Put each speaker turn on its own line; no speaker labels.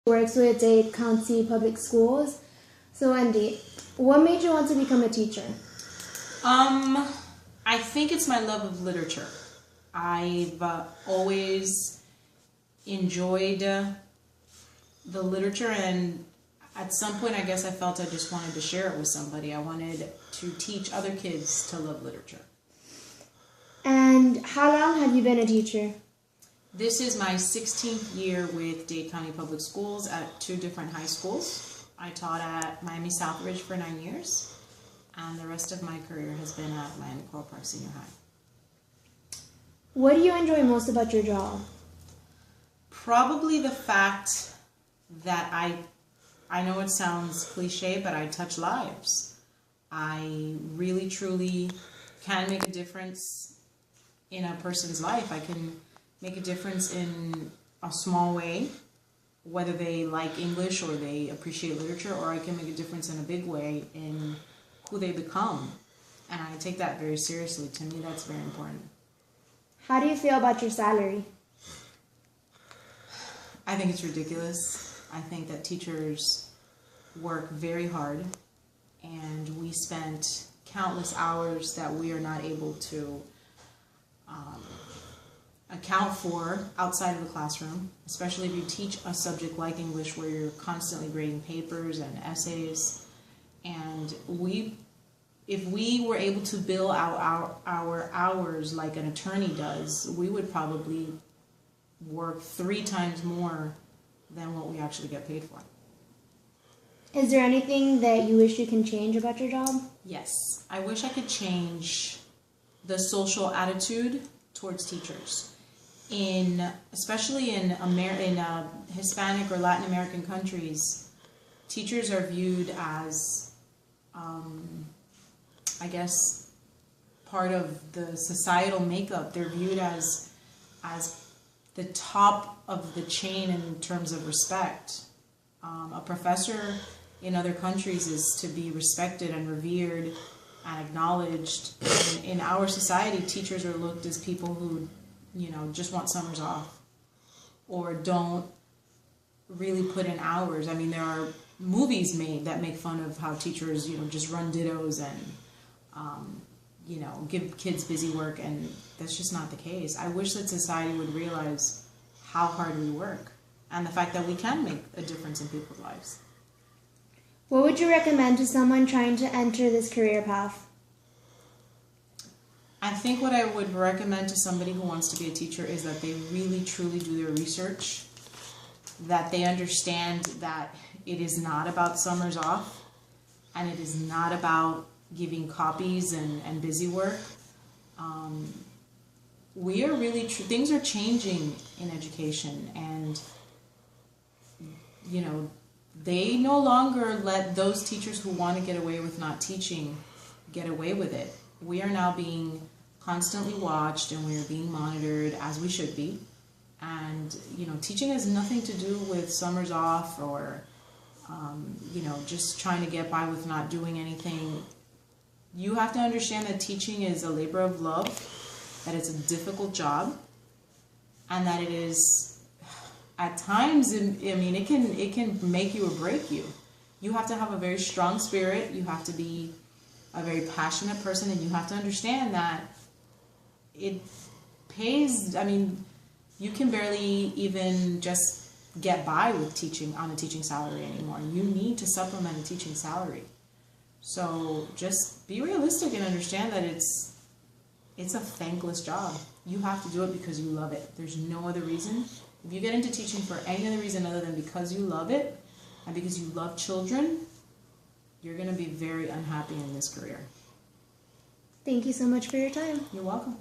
Works with Dade County Public Schools. So Wendy, what made you want to become a teacher?
I think it's my love of literature. I've always enjoyed the literature, and at some point I guess I felt I just wanted to share it with somebody. I wanted to teach other kids to love literature.
And how long have you been a teacher?
This is my 16th year with Dade County Public Schools at 2 different high schools. I taught at Miami Southridge for 9 years, and the rest of my career has been at Miami Coral Park Senior High.
What do you enjoy most about your job?
Probably the fact that I know it sounds cliche, but I touch lives. I really truly can make a difference in a person's life. I can make a difference in a small way, whether they like English or they appreciate literature, or I can make a difference in a big way in who they become. And I take that very seriously. To me, that's very important.
How do you feel about your salary?
I think it's ridiculous. I think that teachers work very hard, and we spent countless hours that we are not able to account for outside of the classroom, especially if you teach a subject like English where you're constantly grading papers and essays. And if we were able to bill our hours like an attorney does, we would probably work 3 times more than what we actually get paid for.
Is there anything that you wish you can change about your job?
Yes, I wish I could change the social attitude towards teachers. Especially in Hispanic or Latin American countries, teachers are viewed as, I guess, part of the societal makeup. They're viewed as the top of the chain in terms of respect. A professor in other countries is to be respected and revered and acknowledged. In our society, teachers are looked as people who, just want summers off or don't really put in hours. I mean, there are movies made that make fun of how teachers, just run dittos and, give kids busy work, and that's just not the case. I wish that society would realize how hard we work and the fact that we can make a difference in people's lives.
What would you recommend to someone trying to enter this career path?
I think what I would recommend to somebody who wants to be a teacher is that they really truly do their research, that they understand that it is not about summers off, and it is not about giving copies and busy work. We are really things are changing in education, and they no longer let those teachers who want to get away with not teaching get away with it. We are now being constantly watched, and we are being monitored, as we should be. And teaching has nothing to do with summers off or just trying to get by with not doing anything. You have to understand that teaching is a labor of love, that it's a difficult job, and that it is, at times, it can make you or break you. You have to have a very strong spirit, you have to be a very passionate person, and you have to understand that it pays. You can barely even just get by with teaching on a teaching salary anymore. You need to supplement a teaching salary. So just be realistic and understand that it's a thankless job. You have to do it because you love it. There's no other reason. If you get into teaching for any other reason other than because you love it and because you love children, you're going to be very unhappy in this career.
Thank you so much for your time.
You're welcome.